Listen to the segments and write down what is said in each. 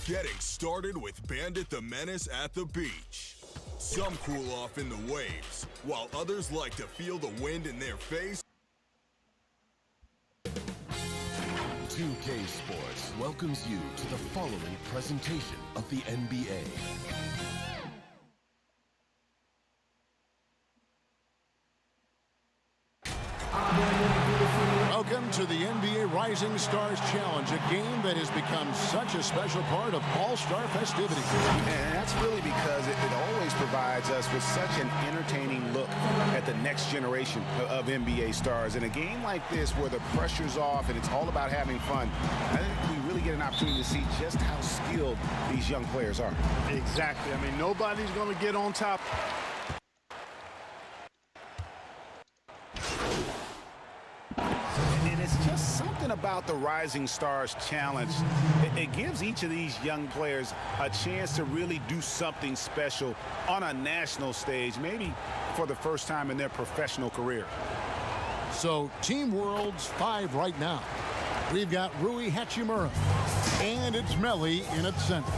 Getting started with Bandit the Menace at the beach. Some cool off in the waves, while others like to feel the wind in their face. 2K Sports welcomes you to the following presentation of the NBA. Welcome to the NBA Rising Stars Challenge, a game that has become such a special part of All-Star festivities. And that's really because it always provides us with such an entertaining look at the next generation of NBA stars. In a game like this where the pressure's off and it's all about having fun, I think we really get an opportunity to see just how skilled these young players are. Exactly. I mean, nobody's going to get on top. And it's just something about the Rising Stars Challenge. It gives each of these young players a chance to really do something special on a national stage, maybe for the first time in their professional career. So, Team World's 5 right now. We've got Rui Hachimura, and it's Melly in at center.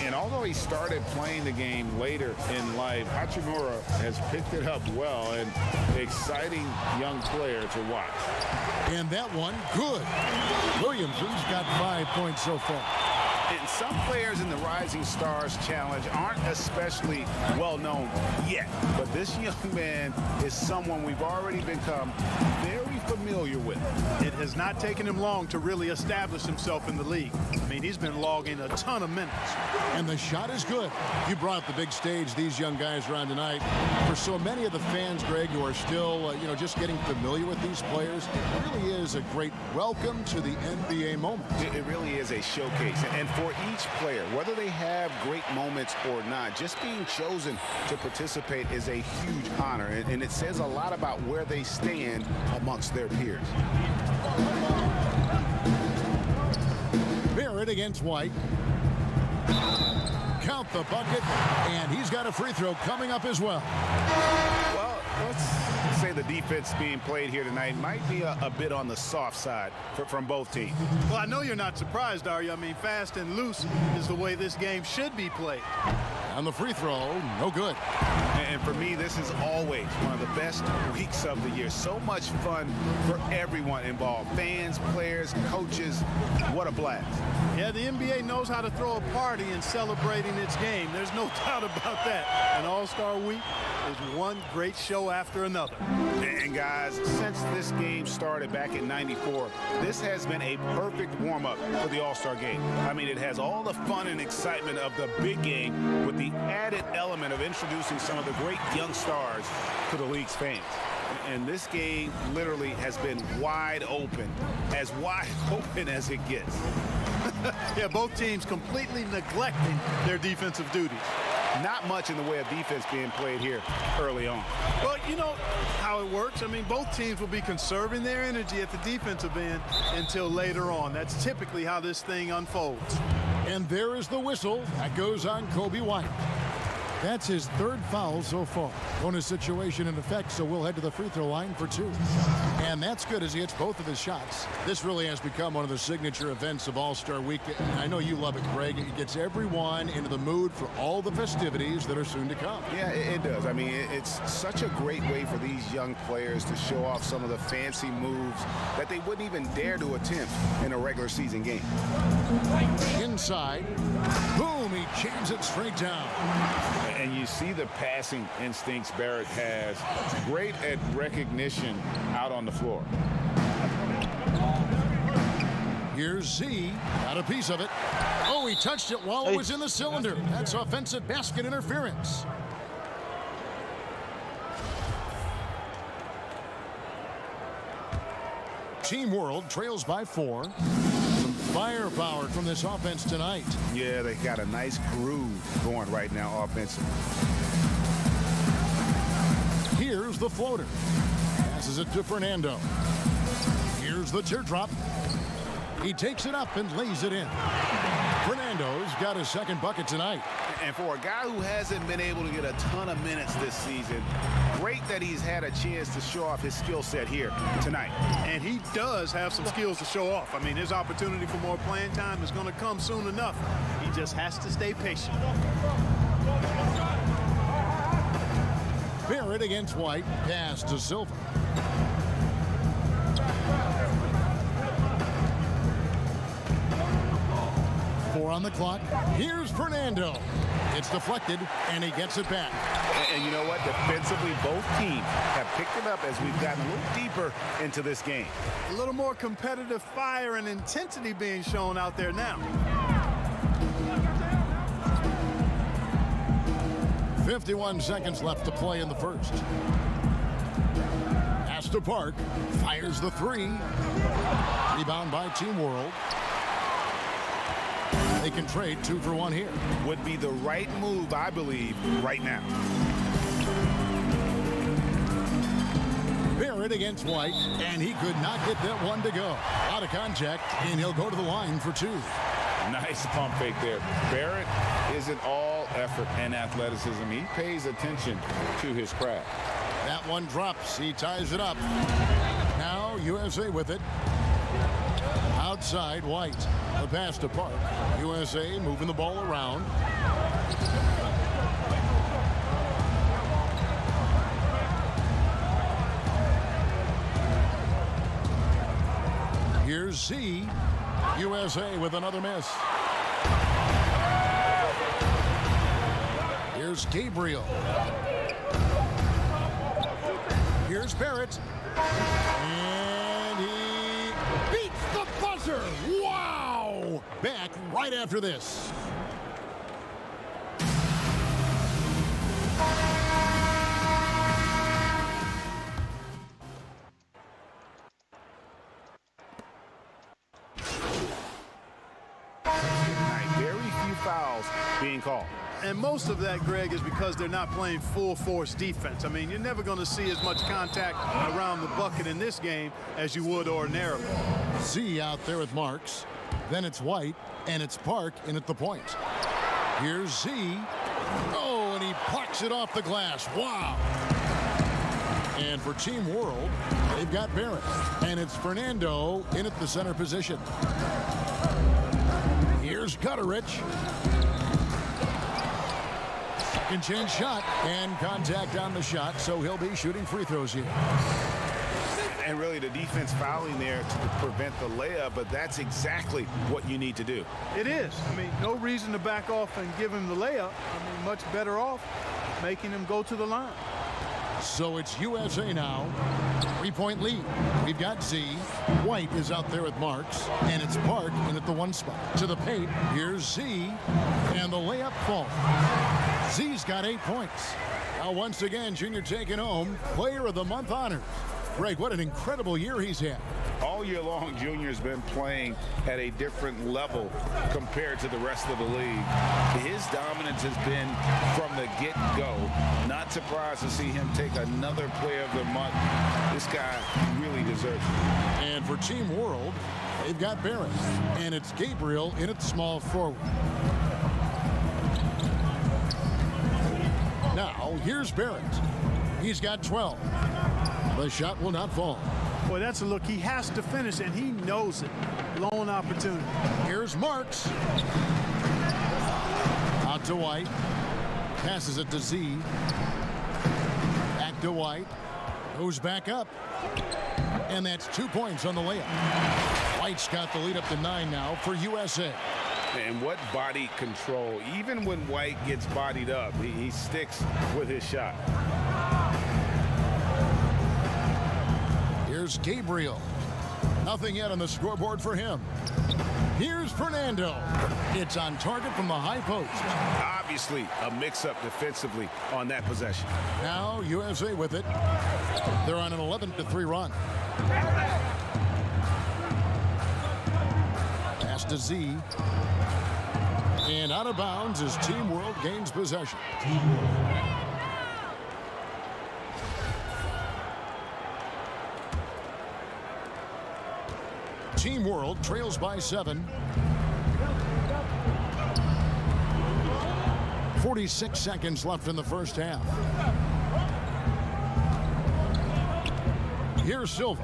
And although he started playing the game later in life, Hachimura has picked it up well, and exciting young player to watch. And that one, good. Williamson's got 5 points so far. And some players in the Rising Stars Challenge aren't especially well known yet. But this young man is someone we've already become very familiar with. It has not taken him long to really establish himself in the league. I mean, he's been logging a ton of minutes. And the shot is good. You brought up the big stage these young guys are on tonight. For so many of the fans, Greg, who are still, just getting familiar with these players, it really is a great welcome to the NBA moment. It really is a showcase. And for each player, whether they have great moments or not, just being chosen to participate is a huge honor. And it says a lot about where they stand amongst their peers. Barrett against White. Count the bucket, and he's got a free throw coming up as well. Well, let's say the defense being played here tonight might be a bit on the soft side from both teams. Well, I know you're not surprised, are you? I mean, fast and loose is the way this game should be played. On the free throw, no good. And for me, this is always one of the best weeks of the year. So much fun for everyone involved. Fans, players, coaches. What a blast. Yeah, the NBA knows how to throw a party in celebrating its game. There's no doubt about that. And All-Star Week is one great show after another. And guys, since this game started back in '94, this has been a perfect warm-up for the All-Star game. I mean, it has all the fun and excitement of the big game with the added element of introducing some of the great young stars to the league's fans. And this game literally has been wide open as it gets. Yeah, both teams completely neglecting their defensive duties. Not much in the way of defense being played here early on. Well, you know how it works. I mean, both teams will be conserving their energy at the defensive end until later on. That's typically how this thing unfolds. And there is the whistle. That goes on Kobe White. That's his third foul so far. Bonus situation in effect, so we'll head to the free throw line for 2. And that's good as he hits both of his shots. This really has become one of the signature events of All-Star Week. I know you love it, Greg. It gets everyone into the mood for all the festivities that are soon to come. Yeah, it does. I mean, it's such a great way for these young players to show off some of the fancy moves that they wouldn't even dare to attempt in a regular season game. Inside. Boom, he jams it straight down. And you see the passing instincts Barrett has. Great at recognition out on the floor. Here's Z. Got a piece of it. Oh, he touched it while it was in the cylinder. That's offensive basket interference. Team World trails by 4. Some firepower from this offense tonight. Yeah, they got a nice groove going right now offensively. Here's the floater. Passes it to Fernando. Here's the teardrop. He takes it up and lays it in. Fernando's got his second bucket tonight. And for a guy who hasn't been able to get a ton of minutes this season, great that he's had a chance to show off his skill set here tonight. And he does have some skills to show off. I mean, his opportunity for more playing time is going to come soon enough. just has to stay patient. Barrett against White. Pass to Silva. Four on the clock. Here's Fernando. It's deflected, and he gets it back. And you know what? Defensively, both teams have picked it up as we've gotten a little deeper into this game. A little more competitive fire and intensity being shown out there now. 51 seconds left to play in the first. Pass to Park. Fires the three. Rebound by Team World. They can trade 2 for 1 here. Would be the right move, I believe, right now. Barrett against White, and he could not get that one to go. Out of contact, and he'll go to the line for 2. Nice pump fake there. Barrett isn't all effort and athleticism. He pays attention to his craft. That one drops. He ties it up. Now USA with it. Outside, White. The pass to Park. USA moving the ball around. Here's Z. USA with another miss. Here's Gabriel. Here's Barrett. And he beats the buzzer. Wow! Back right after this. Very few fouls being called. And most of that, Greg, is because they're not playing full force defense. I mean, you're never going to see as much contact around the bucket in this game as you would ordinarily. Z out there with Marks. Then it's White, and it's Park in at the point. Here's Z. Oh, and he plucks it off the glass. Wow. And for Team World, they've got Barrett. And it's Fernando in at the center position. Here's Gutterich. Second chance shot and contact on the shot, so he'll be shooting free throws here. And really the defense fouling there to prevent the layup, but that's exactly what you need to do. It is. I mean, no reason to back off and give him the layup. I mean, much better off making him go to the line. So it's USA now. 3-point lead. We've got Z. White is out there with Marks, and it's Park in at the 1 spot. To the paint, here's Z, and the layup falls. Z's got 8 points. Now once again, Junior taking home Player of the Month honors. Greg, what an incredible year he's had. All year long, Junior's been playing at a different level compared to the rest of the league. His dominance has been from the get-go. Not surprised to see him take another Player of the Month. This guy really deserves it. And for Team World, they've got Barrett, and it's Gabriel in at small forward. Now, here's Barrett. He's got 12. The shot will not fall. Boy, that's a look he has to finish, and he knows it. Lone opportunity. Here's Marks. Out to White. Passes it to Z. Back to White. Goes back up. And that's 2 points on the layup. White's got the lead up to 9 now for USA. And what body control. Even when White gets bodied up, he sticks with his shot. Here's Gabriel. Nothing yet on the scoreboard for him. Here's Fernando. It's on target from the high post. Obviously, a mix-up defensively on that possession. Now USA with it. They're on an 11-3 run. Pass to Z. And out of bounds as Team World gains possession. Team World trails by 7. 46 seconds left in the first half. Here's Silva.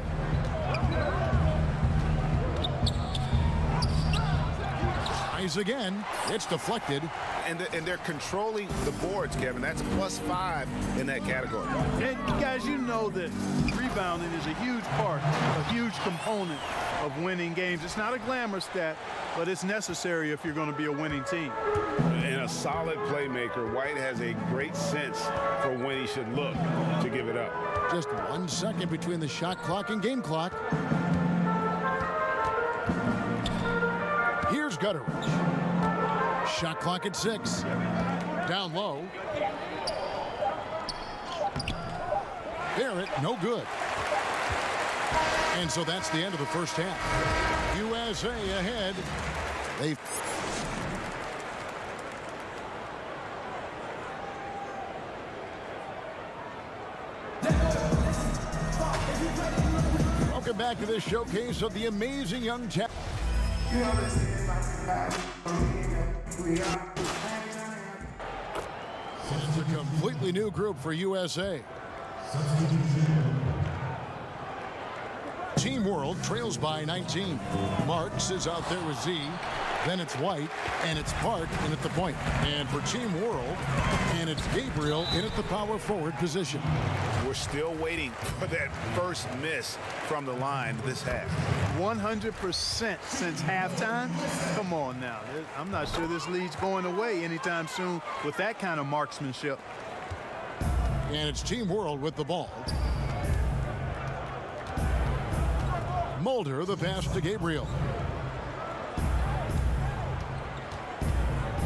Tries again. It's deflected. And they're controlling the boards, Kevin. That's +5 in that category. And guys, you know that rebounding is a huge part, a huge component of winning games. It's not a glamour stat, but it's necessary if you're going to be a winning team. And a solid playmaker, White has a great sense for when he should look to give it up. Just 1 second between the shot clock and game clock. Here's Gutteridge. Shot clock at 6. Down low. Barrett, no good. And so that's the end of the first half. USA ahead. Welcome back to this showcase of the amazing young talent. It's a completely new group for USA. Team World trails by 19. Marks is out there with Z. Then it's White, and it's Park in at the point. And for Team World, and it's Gabriel in at the power forward position. We're still waiting for that first miss from the line this half. 100% since halftime. Come on now. I'm not sure this lead's going away anytime soon with that kind of marksmanship. And it's Team World with the ball. Mulder, the pass to Gabriel.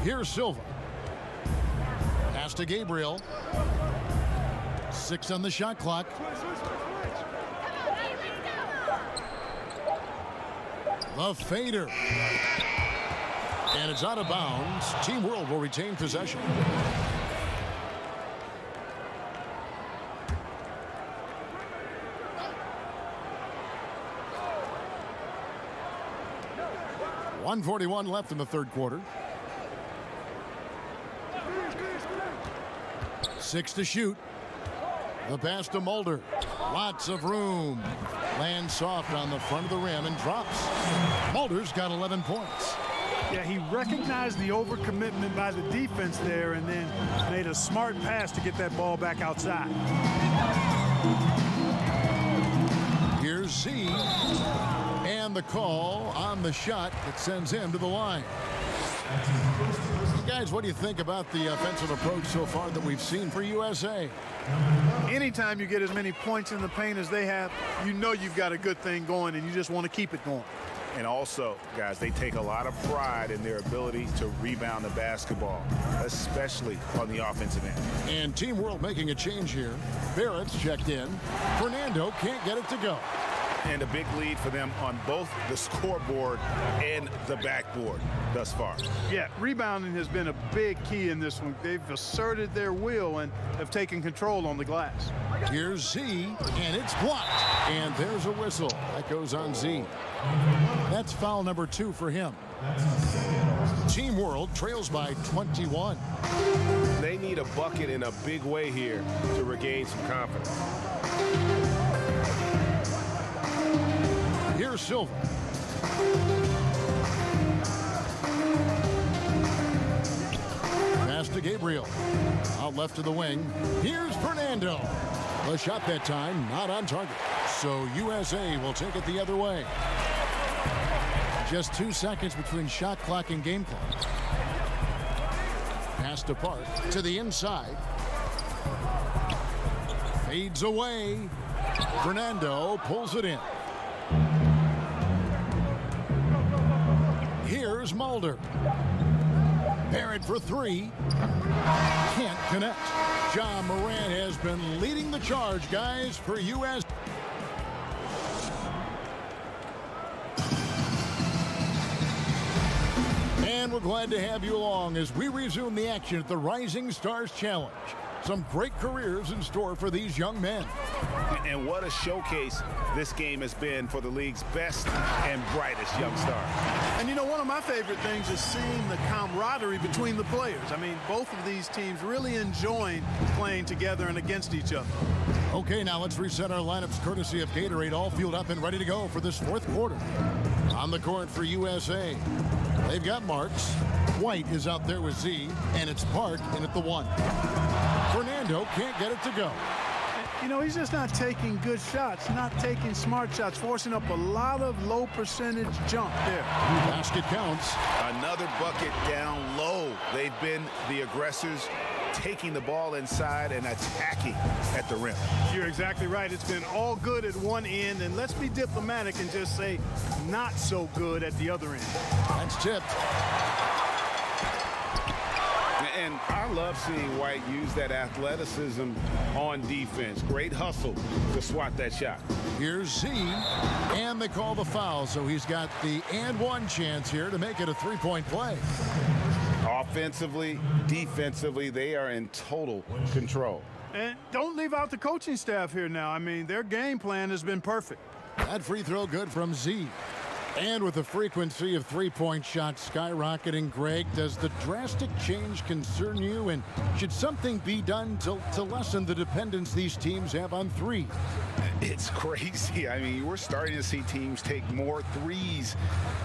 Here's Silva. Pass to Gabriel. 6 on the shot clock. The fader. And it's out of bounds. Team World will retain possession. .141 left in the third quarter. 6 to shoot. The pass to Mulder. Lots of room. Lands soft on the front of the rim and drops. Mulder's got 11 points. Yeah, he recognized the overcommitment by the defense there and then made a smart pass to get that ball back outside. Here's Z. And the call on the shot that sends him to the line. Guys, what do you think about the offensive approach so far that we've seen for USA? Anytime you get as many points in the paint as they have, you know you've got a good thing going and you just want to keep it going. And also, guys, they take a lot of pride in their ability to rebound the basketball, especially on the offensive end. And Team World making a change here. Barrett's checked in. Fernando can't get it to go. And a big lead for them on both the scoreboard and the backboard thus far. Yeah, rebounding has been a big key in this one. They've asserted their will and have taken control on the glass. Here's Z, and it's blocked. And there's a whistle. That goes on Z. That's foul number 2 for him. Team World trails by 21. They need a bucket in a big way here to regain some confidence. Here's Silva. Pass to Gabriel. Out left to the wing. Here's Fernando. The shot that time not on target. So USA will take it the other way. Just 2 seconds between shot clock and game clock. Pass to Park to the inside. Fades away. Fernando pulls it in. Here's Mulder. Barrett for 3. Can't connect. John Morant has been leading the charge, guys, for U.S. And we're glad to have you along as we resume the action at the Rising Stars Challenge. Some great careers in store for these young men. And what a showcase this game has been for the league's best and brightest young stars. And you know, one of my favorite things is seeing the camaraderie between the players. I mean, both of these teams really enjoying playing together and against each other. Okay, now let's reset our lineups courtesy of Gatorade, all fueled up and ready to go for this fourth quarter. On the court for USA, They've got Marks. White is out there with Z, and it's Park in at the 1. Fernando can't get it to go. You know, he's just not taking good shots, not taking smart shots, forcing up a lot of low percentage jump there. Basket counts. Another bucket down low. They've been the aggressors, taking the ball inside and attacking at the rim. You're exactly right. It's been all good at one end, and let's be diplomatic and just say not so good at the other end. That's tipped. And I love seeing White use that athleticism on defense. Great hustle to swat that shot. Here's Z, and they call the foul, so he's got the and one chance here to make it a three-point play. Offensively, defensively, they are in total control. And don't leave out the coaching staff here now. I mean, their game plan has been perfect. That free throw good from Z. And with the frequency of three-point shots skyrocketing, Greg, does the drastic change concern you? And should something be done to lessen the dependence these teams have on three? It's crazy. I mean, we're starting to see teams take more threes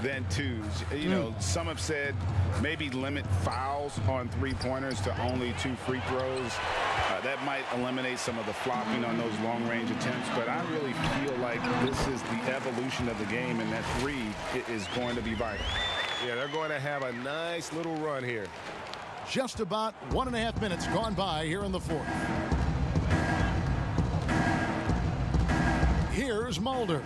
than twos. You know, some have said maybe limit fouls on three-pointers to only 2 free throws. That might eliminate some of the flopping on those long-range attempts, but I really feel like this is the evolution of the game, and that three is going to be vital. Yeah, they're going to have a nice little run here. Just about 1.5 minutes gone by here in the fourth. Here's Mulder.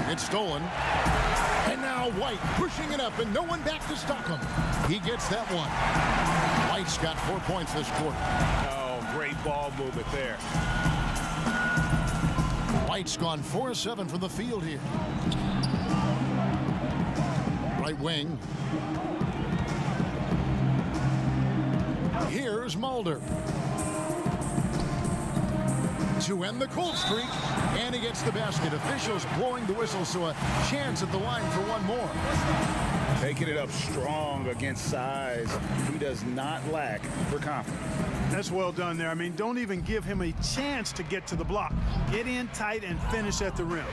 It's stolen. And now White pushing it up, and no one back to stop him. He gets that one. White's got 4 points this quarter. Oh, great ball movement there. White's gone 4-7 from the field here. Right wing. Here's Mulder. To end the cold streak, and he gets the basket. Officials blowing the whistle, so a chance at the line for one more. Taking it up strong against size. He does not lack for confidence. That's well done there. I mean, don't even give him a chance to get to the block. Get in tight and finish at the rim.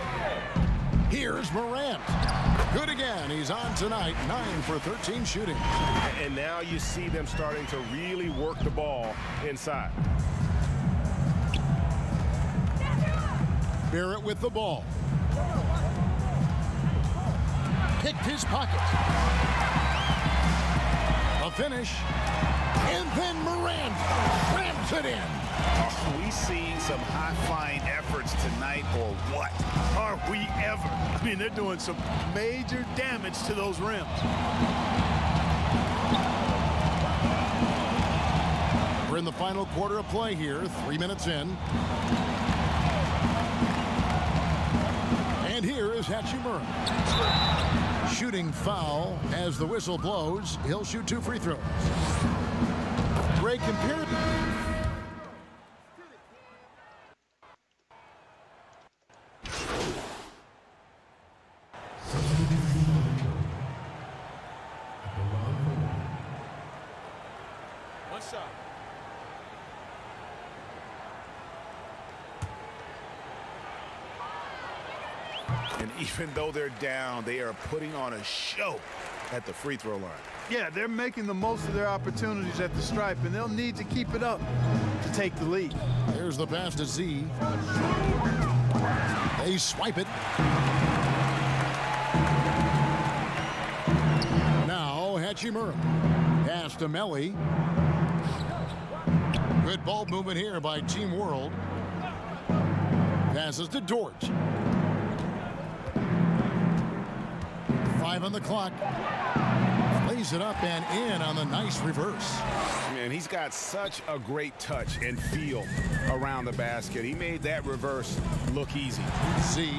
Here's Morant. Good again. He's on tonight, 9 for 13 shooting. And now you see them starting to really work the ball inside. Barrett with the ball. Picked his pocket. A finish. And then Morant rams it in. Are we seeing some high-flying efforts tonight or what? Are we ever? I mean, they're doing some major damage to those rims. We're in the final quarter of play here, 3 minutes in. And here is Hachimura. Shooting foul as the whistle blows. He'll shoot 2 free throws. Greg, compare it. One shot. And even though they're down, they are putting on a show at the free throw line. Yeah, they're making the most of their opportunities at the stripe, and they'll need to keep it up to take the lead. There's the pass to Z. They swipe it. Now Hachimura. Pass to Melly. Good ball movement here by Team World. Passes to Dort. 5 on the clock. Lays it up and in on the nice reverse. Man, he's got such a great touch and feel around the basket. He made that reverse look easy. Z.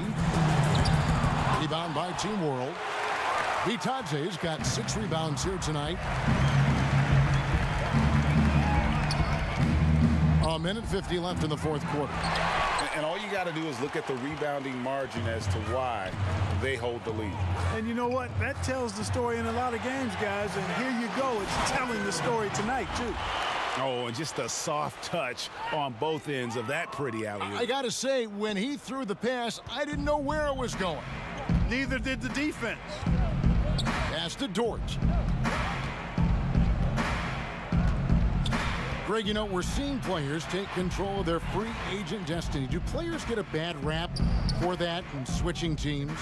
Rebound by Team World. Vitadze's got 6 rebounds here tonight. A minute 50 left in the fourth quarter. And all you got to do is look at the rebounding margin as to why they hold the lead. And you know what? That tells the story in a lot of games, guys. And here you go. It's telling the story tonight, too. Oh, and just a soft touch on both ends of that pretty alley-oop. I got to say, when he threw the pass, I didn't know where it was going. Neither did the defense. Pass to Dort. Greg, you know, we're seeing players take control of their free agent destiny. Do players get a bad rap for that and switching teams?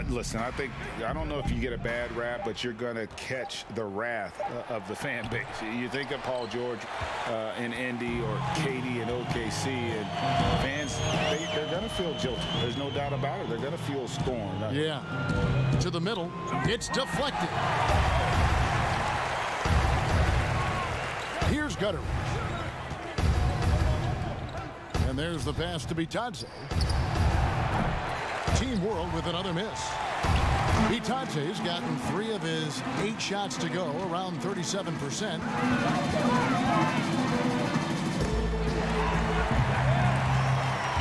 Listen, I don't know if you get a bad rap, but you're going to catch the wrath of the fan base. You think of Paul George in Indy or KD in OKC, and fans, they're going to feel jilted. There's no doubt about it. They're going to feel scorned. Yeah. To the middle. It's deflected. Here's Gutter. And there's the pass to Bitadze. Team World with another miss. Bitadze's gotten 3 of his 8 shots to go, around 37%.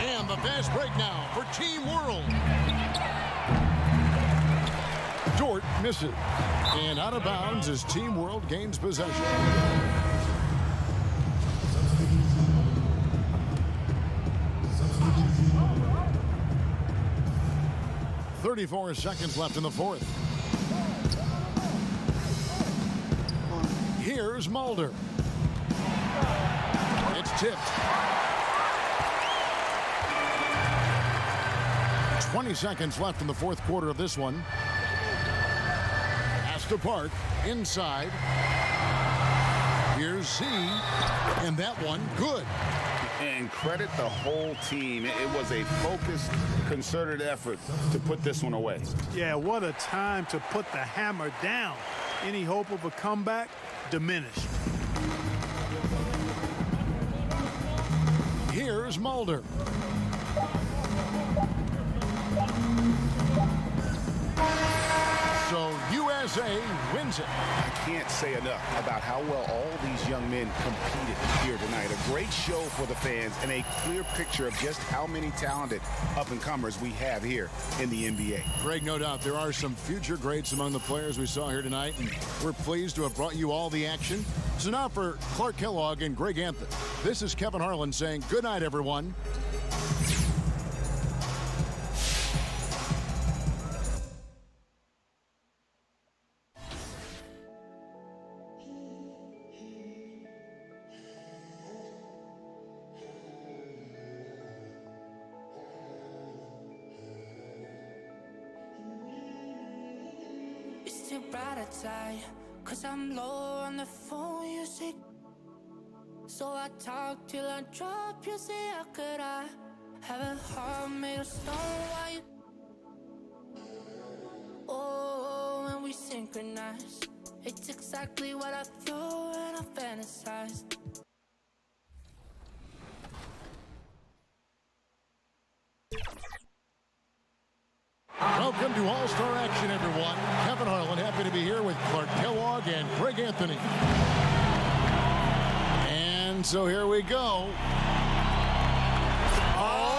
And the fast break now for Team World. Dort misses. And out of bounds as Team World gains possession. 34 seconds left in the fourth. Here's Mulder. It's tipped. 20 seconds left in the fourth quarter of this one. Pass to Park. Inside. Here's Z. And that one, good. And credit the whole team. It was a focused, concerted effort to put this one away. Yeah, what a time to put the hammer down. Any hope of a comeback diminished. Here's Mulder. So USA wins it. I can't say enough about how well all these young men competed here tonight. A great show for the fans and a clear picture of just how many talented up-and-comers we have here in the NBA. Greg, no doubt there are some future greats among the players we saw here tonight, and we're pleased to have brought you all the action. So now for Clark Kellogg and Greg Anthony, this is Kevin Harlan saying good night, everyone. Bright outside, 'cause I'm low on the phone, you see. So I talk till I drop, you see. How could I have a heart made of stone? Why you? Oh, when we synchronize, it's exactly what I thought and I fantasized. Welcome to All-Star Action, everyone. Kevin Harlan, happy to be here with Clark Kellogg and Greg Anthony. And so here we go. Oh,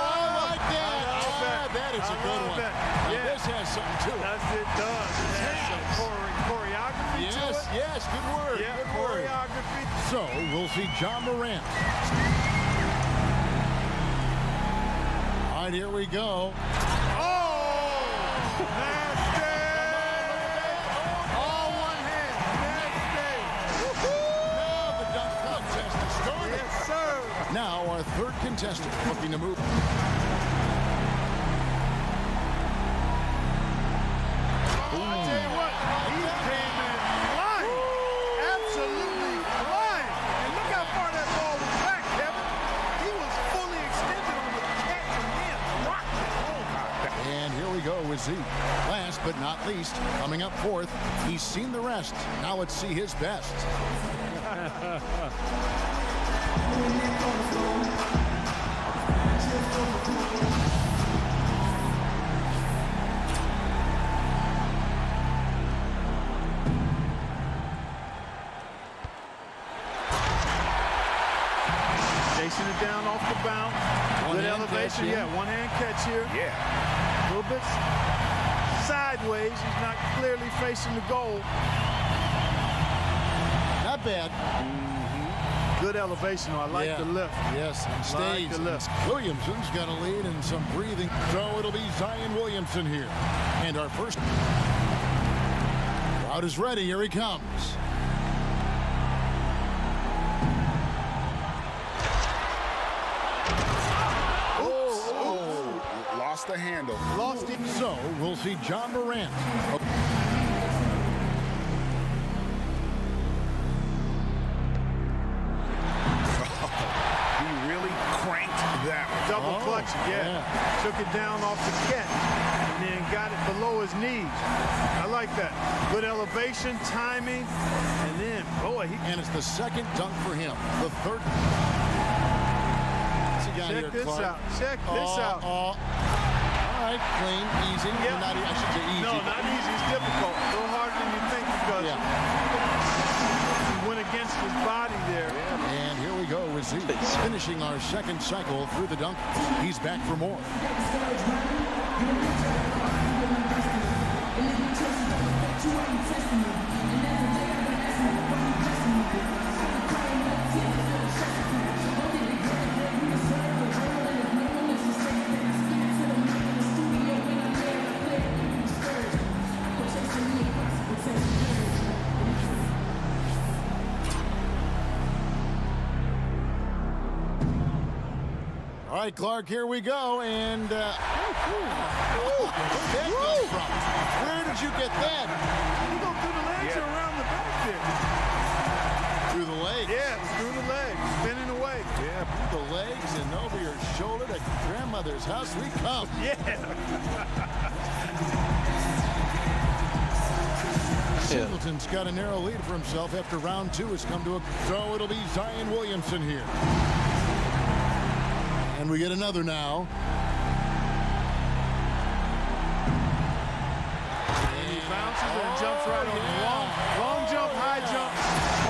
I like that. That is a good one. Yeah. This has something to it. Yes, it does. It has some choreography to it. Yes, good word. Yeah, good word. choreography. So we'll see John Morant. All right, here we go. Now our third contestant looking to move. I'll tell you what, he came in flying. Absolutely flying. And look how far that ball was back, Kevin. He was fully extended on the catch and then rocked it home. And here we go with Z. Last but not least, coming up fourth, he's seen the rest. Now let's see his best. Chasing it down off the bounce. Good elevation. Yeah, one-hand catch here. Yeah. A little bit sideways. He's not clearly facing the goal. Not not bad. Good elevation. I like the lift. Yes, and stays. Like the lift. Williamson's got a lead and some breathing. So it'll be Zion Williamson here. And our first crowd is ready. Here he comes. Lost the handle. Lost it. So we'll see John Morant. He really cranked that one. Double clutch, yeah. Took it down off the catch and then got it below his knees. I like that. Good elevation, timing, and then, boy, And it's the second dunk for him. The third. check this out. Check this out. All right, clean, easy. Yeah. Not, I should say easy. No, not easy. It's difficult. A little harder than you think because he went against his body there. And here we go with Z, finishing our second cycle through the dunk. He's back for more. All right, Clark, here we go. And where'd that come from? Where did you get that? He go through the legs or around the back there? Through the legs. Yeah, through the legs, spinning away. Yeah, through the legs and over your shoulder to grandmother's house we come. Yeah. Singleton's got a narrow lead for himself after round two has come to a... So it'll be Zion Williamson here. And we get another now. And he bounces and jumps right on the long jump, high jump,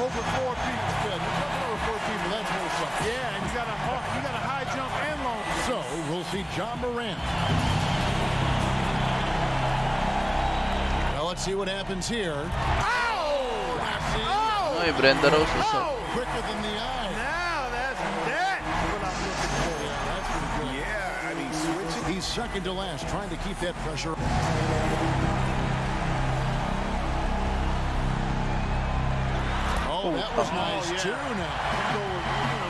over 4 people. Good. Over 4 people, that's more something. Yeah, and you got a high jump and long jump. So we'll see John Morant. Well, let's see what happens here. Oh! Ay, Brenda Rose is up. Quicker than the eye. Now that's what I'm looking for. That's pretty good. Yeah, I mean, switching. He's second to last, trying to keep that pressure. Oh, that was nice too now. Go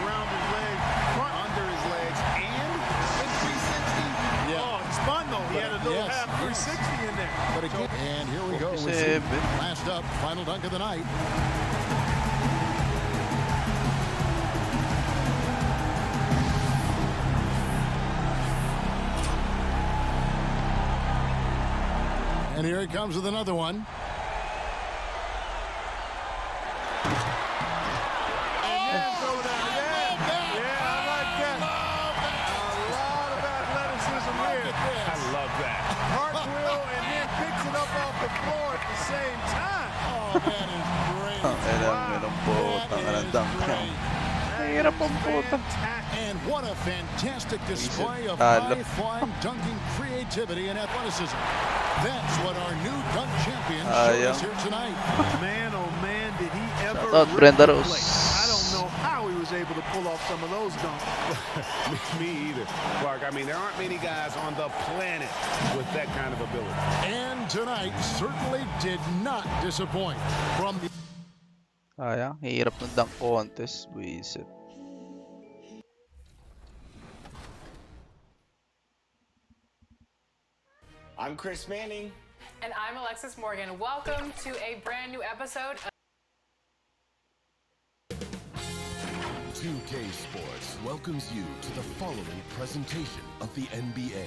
around his legs, Under his legs and the 360. Yeah. Oh, he spun though. He had a little half 360 in there. But again, and here we go. With 47. last up, final dunk of the night. And here he comes with another one. And what a fantastic display of high-flying dunking creativity and athleticism. That's what our new dunk champion showed us here tonight. Man, oh man, did he ever Shout out rip Brenda the Rose. plate. I don't know how he was able to pull off some of those dunks. Me either, Clark. I mean, there aren't many guys on the planet with that kind of ability. And tonight certainly did not disappoint. From the Sayang, hirap ng dunk contest. Buisit. I'm Chris Manning. And I'm Alexis Morgan. Welcome to a brand new episode of 2K Sports welcomes you to the following presentation of the NBA.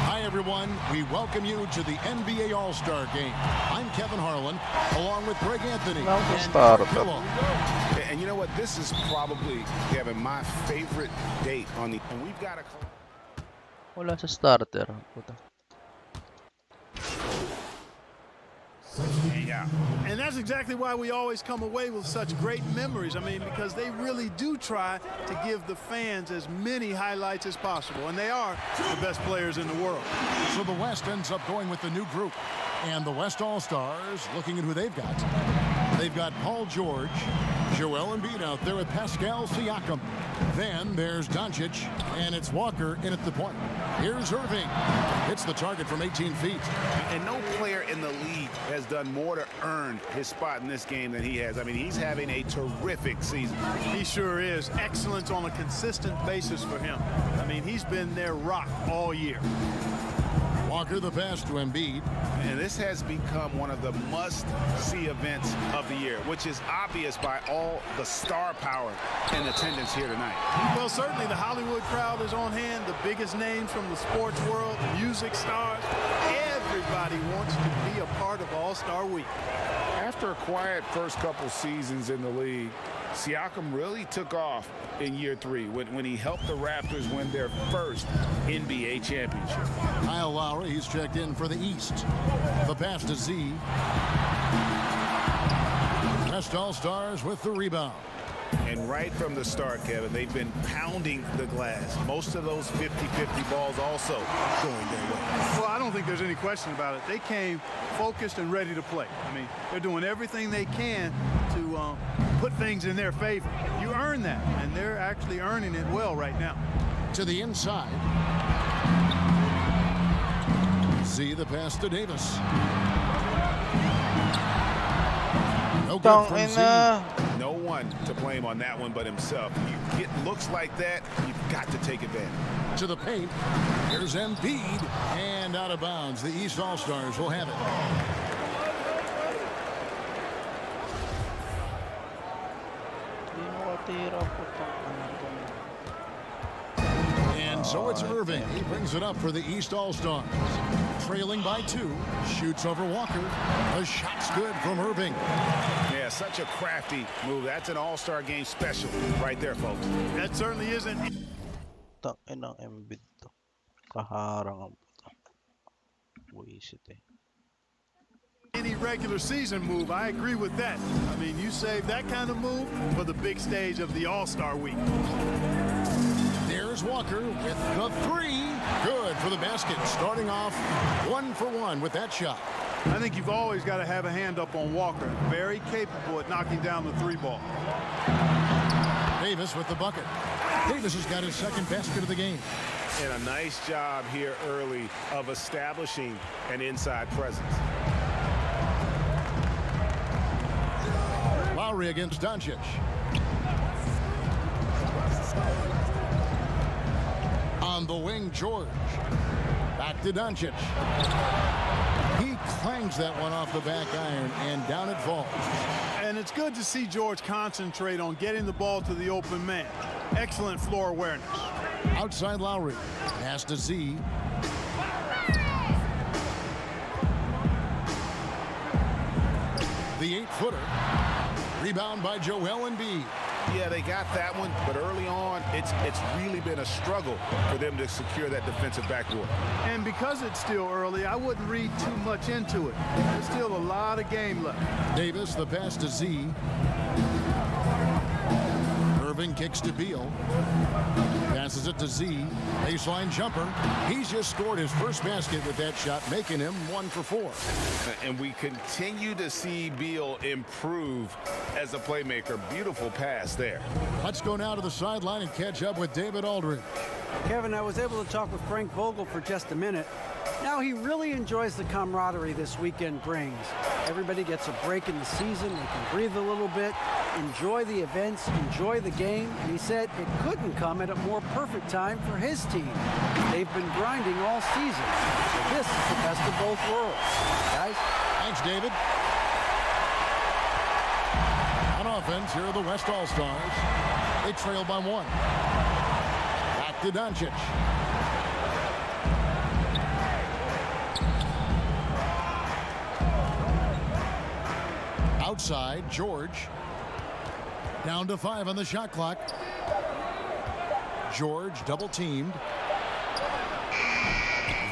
Hi, everyone. We welcome you to the NBA All-Star Game. I'm Kevin Harlan, along with Greg Anthony. And Pillow. And you know what? This is probably, Kevin, my favorite date on the... And we've got a... Wala sa starter. Puta. Yeah, out. And that's exactly why we always come away with such great memories. I mean, because they really do try to give the fans as many highlights as possible. And they are the best players in the world. So the West ends up going with the new group. And the West All-Stars, looking at who they've got. They've got Paul George, Joel Embiid out there with Pascal Siakam. Then there's Doncic, and it's Walker in at the point. Here's Irving. Hits the target from 18 feet. And no player in the league has done more to earn his spot in this game than he has. I mean, he's having a terrific season. He sure is. Excellence on a consistent basis for him. I mean, he's been their rock all year. Walker the pass to Embiid. And this has become one of the must-see events of the year, which is obvious by all the star power and attendance here tonight. Well, certainly the Hollywood crowd is on hand, the biggest names from the sports world, music stars. Everybody wants to be a part of All-Star Week. After a quiet first couple seasons in the league, Siakam really took off in year 3 when he helped the Raptors win their first NBA championship. Kyle Lowry, he's checked in for the East. The pass to Z. West All-Stars with the rebound. And right from the start, Kevin, they've been pounding the glass. Most of those 50-50 balls also going their way. Well, I don't think there's any question about it. They came focused and ready to play. I mean, they're doing everything they can to put things in their favor. You earn that, and they're actually earning it well right now. To the inside. Z the pass to Davis. No good from Z. No one to blame on that one but himself. You get looks like that, you've got to take advantage. To the paint. Here's Embiid. And out of bounds. The East All-Stars will have it. And so it's Irving. He brings it up for the East All-Stars. Trailing by 2. Shoots over Walker. The shot's good from Irving. Yeah, such a crafty move. That's an All-Star game special right there, folks. That certainly isn't. Takin ng Embiid to. Kaharang ang puto. Buisit eh. Any regular season move. I agree with that. I mean, you save that kind of move for the big stage of the All-Star Week. There's Walker with the 3. Good for the basket. Starting off 1 for 1 with that shot. I think you've always got to have a hand up on Walker. Very capable at knocking down the 3 ball. Davis with the bucket. Davis has got his second basket of the game. And a nice job here early of establishing an inside presence. Lowry against Doncic. On the wing, George. Back to Doncic. He clangs that one off the back iron, and down it falls. And it's good to see George concentrate on getting the ball to the open man. Excellent floor awareness. Outside Lowry. Pass to Z. The 8-footer. Rebound by Joel Embiid. Yeah, they got that one, but early on, it's really been a struggle for them to secure that defensive backboard. And because it's still early, I wouldn't read too much into it. There's still a lot of game left. Davis, the pass to Z. Irving kicks to Beal. Passes it to Z. Baseline jumper. He's just scored his first basket with that shot, making him 1 for 4. And we continue to see Beal improve as a playmaker. Beautiful pass there. Let's go now to the sideline and catch up with David Aldridge. Kevin, I was able to talk with Frank Vogel for just a minute. Now he really enjoys the camaraderie this weekend brings. Everybody gets a break in the season. They can breathe a little bit, enjoy the events, enjoy the game. And he said it couldn't come at a more perfect time for his team. They've been grinding all season. So this is the best of both worlds. Guys? Thanks, David. On offense, here are the West All-Stars. They trail by 1. Back to Doncic. Outside, George. Down to 5 on the shot clock. George double teamed.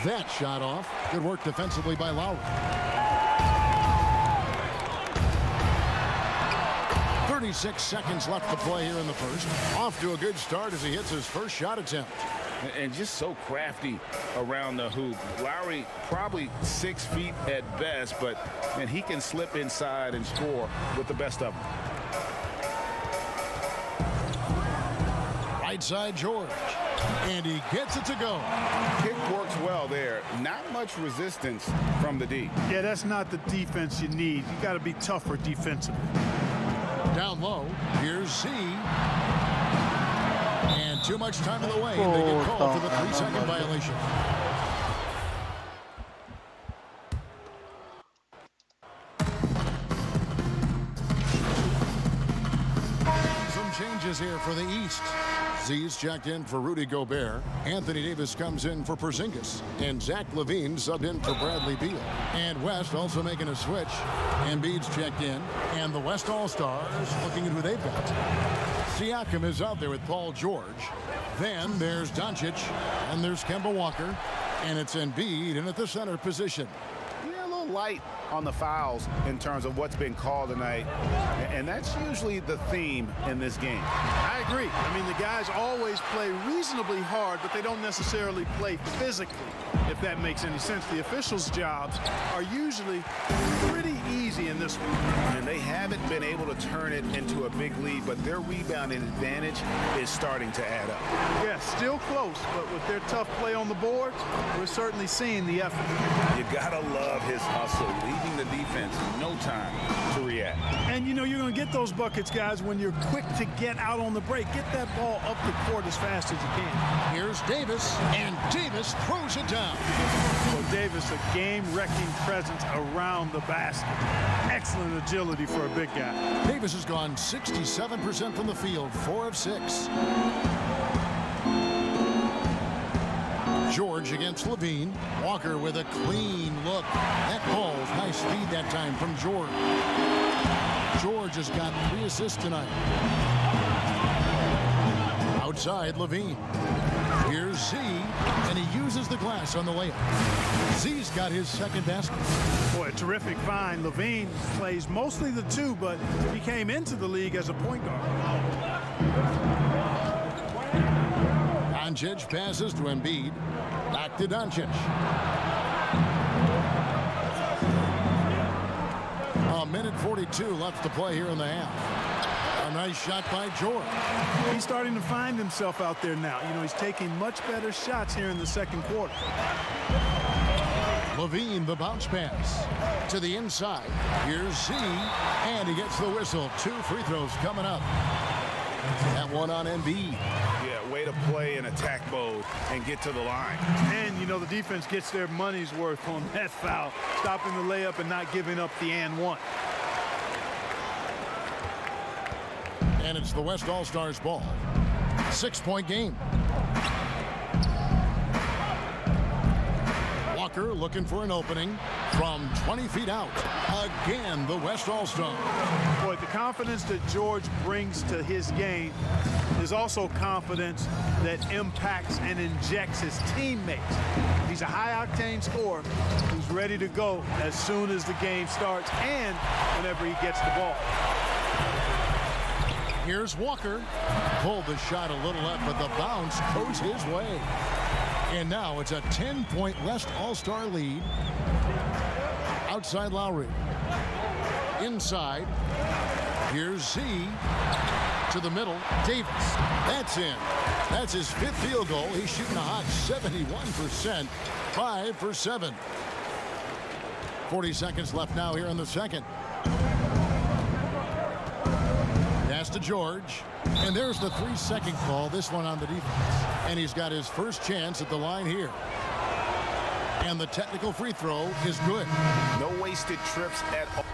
That shot off. Good work defensively by Lowry. 36 seconds left to play here in the first. Off to a good start as he hits his first shot attempt. And just so crafty around the hoop. Lowry probably 6 feet at best, but man, he can slip inside and score with the best of them. Right side George. And he gets it to go. Kick works well there. Not much resistance from the D. Yeah, that's not the defense you need. You got to be tougher defensively. Down low, here's Z. And too much time in the way. They get called for the 3-second violation. Some changes here for the East. Z's checked in for Rudy Gobert. Anthony Davis comes in for Porzingis. And Zach LaVine subbed in for Bradley Beal. And West also making a switch. Embiid's checked in. And the West All-Stars looking at who they've got. Siakam is out there with Paul George. Then there's Doncic. And there's Kemba Walker. And it's Embiid in at the center position. Yeah, a little light on the fouls in terms of what's been called tonight. And that's usually the theme in this game. I agree. I mean, the guys always play reasonably hard, but they don't necessarily play physically, if that makes any sense. The officials' jobs are usually pretty easy in this one. And they haven't been able to turn it into a big lead, but their rebounding advantage is starting to add up. Yeah, still close, but with their tough play on the boards, we're certainly seeing the effort. You gotta love his hustle, leaving the defense no time to react. And you know you're going to get those buckets, guys, when you're quick to get out on the break. Get that ball up the court as fast as you can. Here's Davis, and Davis throws it down. So Davis, a game-wrecking presence around the basket. Excellent agility for a big guy. Davis has gone 67% from the field, 4 of 6. George against Levine. Walker with a clean look. That ball's nice feed that time from George. George has got 3 assists tonight. Outside Levine. Here's Z, and he uses the glass on the layup. Z's got his second basket. Boy, a terrific find. Levine plays mostly the 2, but he came into the league as a point guard. Doncic passes to Embiid. Back to Doncic. A minute 42 left to play here in the half. A nice shot by George. He's starting to find himself out there now. You know, he's taking much better shots here in the second quarter. Levine, the bounce pass to the inside. Here's Z, and he gets the whistle. 2 free throws coming up. That one on Embiid. Yeah, way to play in attack mode and get to the line. And, you know, the defense gets their money's worth on that foul, stopping the layup and not giving up the and one. And it's the West All-Stars ball. 6-point game. Walker looking for an opening from 20 feet out. Again, the West All-Star. Boy, the confidence that George brings to his game is also confidence that impacts and injects his teammates. He's a high-octane scorer who's ready to go as soon as the game starts and whenever he gets the ball. Here's Walker. Pulled the shot a little up, but the bounce goes his way. And now it's a 10-point West All-Star lead. Outside Lowry. Inside. Here's Z. To the middle. Davis. That's in. That's his 5th field goal. He's shooting a hot 71%. 5 for 7. 40 seconds left now here in the second. Pass to George. And there's the 3-second call. This one on the defense. And he's got his first chance at the line here. And the technical free throw is good. No wasted trips at all.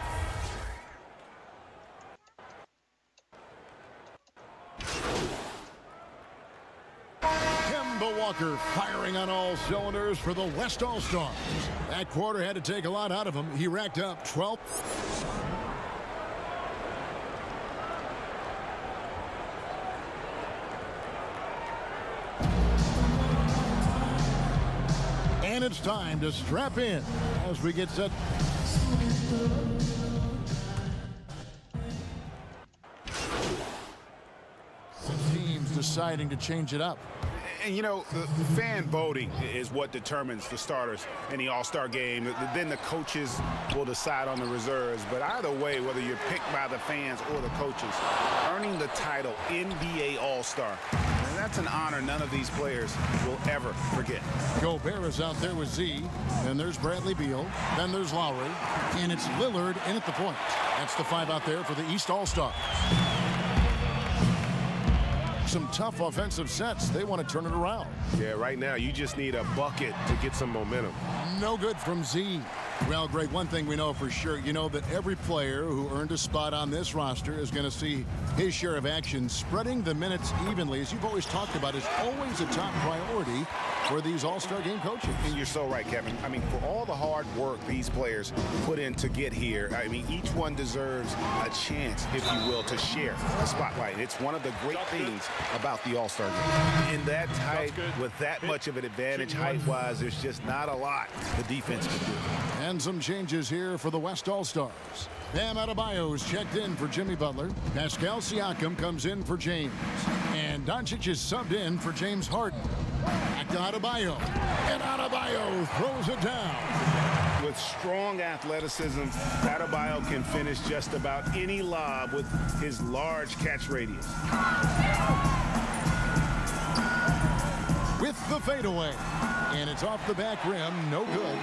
Kemba Walker firing on all cylinders for the West All-Stars. That quarter had to take a lot out of him. He racked up 12. And it's time to strap in as we get set. deciding to change it up. And, you know, the fan voting is what determines the starters in the All-Star game. Then the coaches will decide on the reserves. But either way, whether you're picked by the fans or the coaches, earning the title NBA All-Star, and that's an honor none of these players will ever forget. Gobert is out there with Z. Then there's Bradley Beal. Then there's Lowry. And it's Lillard in at the point. That's the 5 out there for the East All-Star. Some tough offensive sets. They want to turn it around. Yeah, right now you just need a bucket to get some momentum. No good from Z. Well, Greg, one thing we know for sure, you know that every player who earned a spot on this roster is going to see his share of action. Spreading the minutes evenly, as you've always talked about, is always a top priority for these All-Star game coaches. And you're so right, Kevin. I mean, for all the hard work these players put in to get here, I mean, each one deserves a chance, if you will, to share the spotlight. It's one of the great things about the All-Star game. In that tight, with that much of an advantage height-wise, there's just not a lot the defense can do. And some changes here for the West All-Stars. Bam Adebayo's checked in for Jimmy Butler. Pascal Siakam comes in for James. And Doncic is subbed in for James Harden. Back to Adebayo. And Adebayo throws it down. With strong athleticism, Adebayo can finish just about any lob with his large catch radius. With the fadeaway. And it's off the back rim. No good.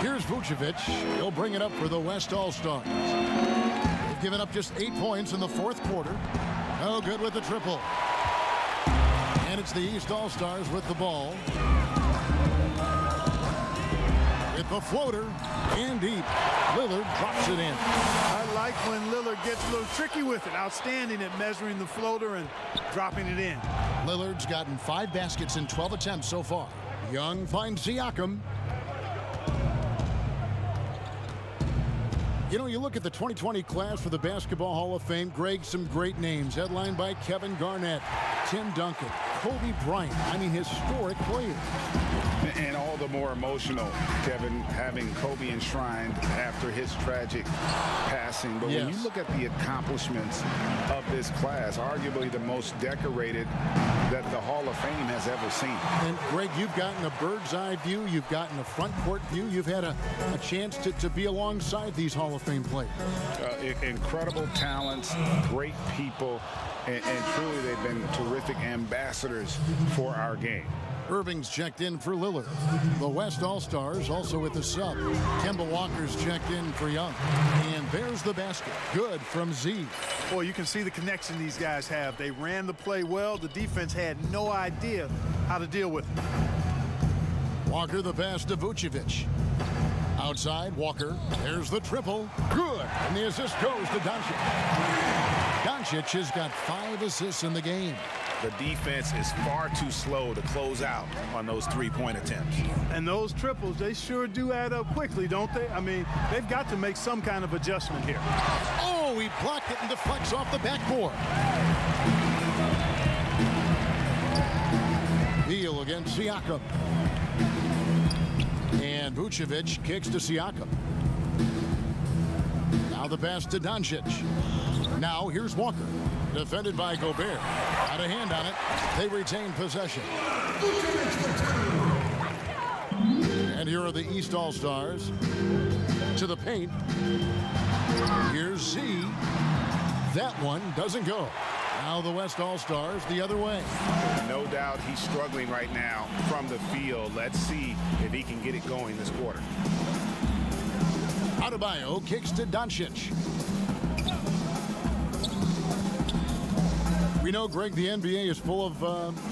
Here's Vucevic. He'll bring it up for the West All-Stars. They've given up just 8 points in the fourth quarter. No good with the triple. And it's the East All-Stars with the ball. With the floater and deep. Lillard drops it in. I like when Lillard gets a little tricky with it. Outstanding at measuring the floater and dropping it in. Lillard's gotten 5 baskets in 12 attempts so far. Young finds Siakam. You know, you look at the 2020 class for the Basketball Hall of Fame, Greg, some great names, headlined by Kevin Garnett, Tim Duncan, Kobe Bryant. I mean, historic players. And all the more emotional, Kevin, having Kobe enshrined after his tragic passing. But when you look at the accomplishments of this class, arguably the most decorated that the Hall of Fame has ever seen. And, Greg, you've gotten a bird's eye view. You've gotten a front court view. You've had a chance to be alongside these Hall of Fame players. Incredible talents, great people, and truly they've been terrific ambassadors for our game. Irving's checked in for Lillard. The West All-Stars also with the sub. Kemba Walker's checked in for Young. And there's the basket. Good from Z. Boy, you can see the connection these guys have. They ran the play well. The defense had no idea how to deal with it. Walker the pass to Vucevic. Outside, Walker. There's the triple. Good. And the assist goes to Doncic. Doncic has got 5 assists in the game. The defense is far too slow to close out on those three-point attempts. And those triples, they sure do add up quickly, don't they? I mean, they've got to make some kind of adjustment here. Oh, he blocked it and deflects off the backboard. Beal against Siakam. And Vucevic kicks to Siakam. Now the pass to Doncic. Now here's Walker. Defended by Gobert. Out of hand on it. They retain possession. And here are the East All-Stars. To the paint. Here's Z. That one doesn't go. Now the West All-Stars the other way. No doubt he's struggling right now from the field. Let's see if he can get it going this quarter. Adebayo kicks to Doncic. We know, Greg, the NBA is full of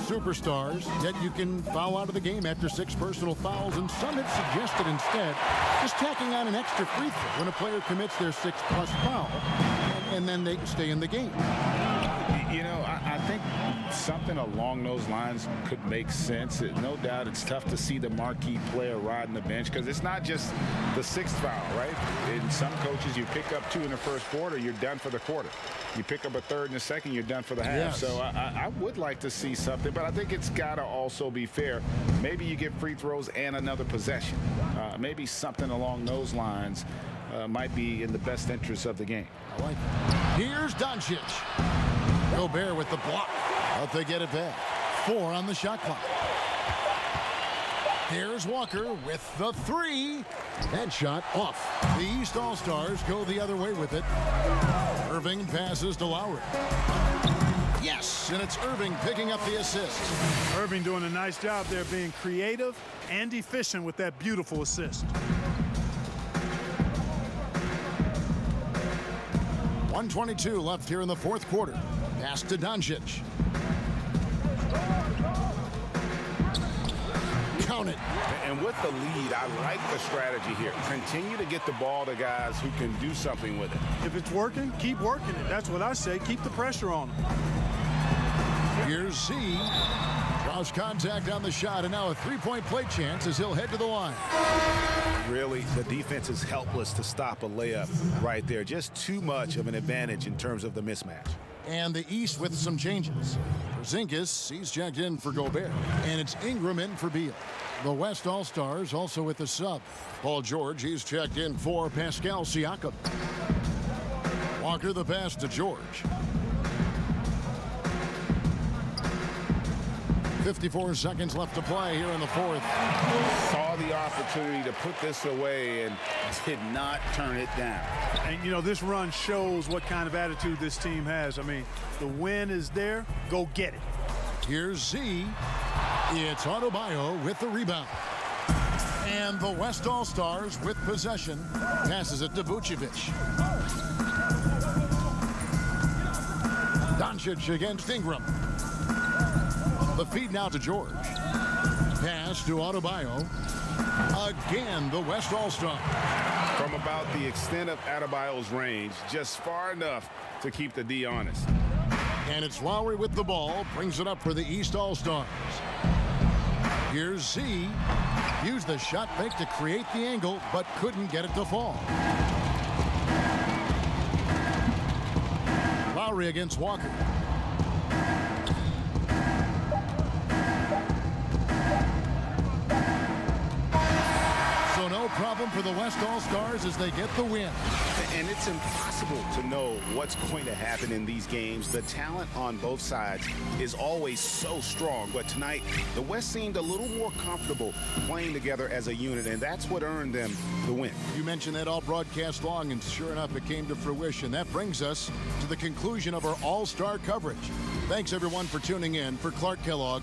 superstars, yet you can foul out of the game after 6 personal fouls, and some have suggested instead just tacking on an extra free throw when a player commits their 6+ foul, and then they stay in the game. You know, I think something along those lines could make sense. No doubt it's tough to see the marquee player riding the bench because it's not just the 6th foul, right? In some coaches, you pick up 2 in the first quarter, you're done for the quarter. You pick up a 3rd in the second, you're done for the half. Yes. So I would like to see something, but I think it's got to also be fair. Maybe you get free throws and another possession. Maybe something along those lines might be in the best interest of the game. I like that. Here's Doncic. Gobert with the block. But they get it back. 4 on the shot clock. Here's Walker with the 3. That shot off. The East All-Stars go the other way with it. Irving passes to Lowry. Yes, and it's Irving picking up the assist. Irving doing a nice job there, being creative and efficient with that beautiful assist. 1:22 left here in the fourth quarter. Pass to Doncic. Count it. And with the lead, I like the strategy here. Continue to get the ball to guys who can do something with it. If it's working, keep working it. That's what I say. Keep the pressure on them. Here's Z. Draws contact on the shot, and now a three-point play chance as he'll head to the line. Really, the defense is helpless to stop a layup right there. Just too much of an advantage in terms of the mismatch. And the East with some changes. Porzingis, he's checked in for Gobert, and it's Ingram in for Beal. The West All-Stars also with the sub. Paul George, he's checked in for Pascal Siakam. Walker the pass to George. 54 seconds left to play here in the fourth. Saw the opportunity to put this away and did not turn it down. And, you know, this run shows what kind of attitude this team has. I mean, the win is there. Go get it. Here's Z. It's Adebayo with the rebound. And the West All-Stars with possession. Passes it to Vucevic. Doncic against Ingram. The feed now to George. Pass to Adebayo. Again, the West All-Star. From about the extent of Adebayo's range, just far enough to keep the D honest. And it's Lowry with the ball. Brings it up for the East All-Stars. Here's Z. Used the shot fake to create the angle, but couldn't get it to fall. Lowry against Walker. So no problem for the West All-Stars as they get the win. And it's impossible to know what's going to happen in these games. The talent on both sides is always so strong. But tonight, the West seemed a little more comfortable playing together as a unit, and that's what earned them the win. You mentioned that all broadcast long, and sure enough, it came to fruition. That brings us to the conclusion of our All-Star coverage. Thanks, everyone, for tuning in. For Clark Kellogg,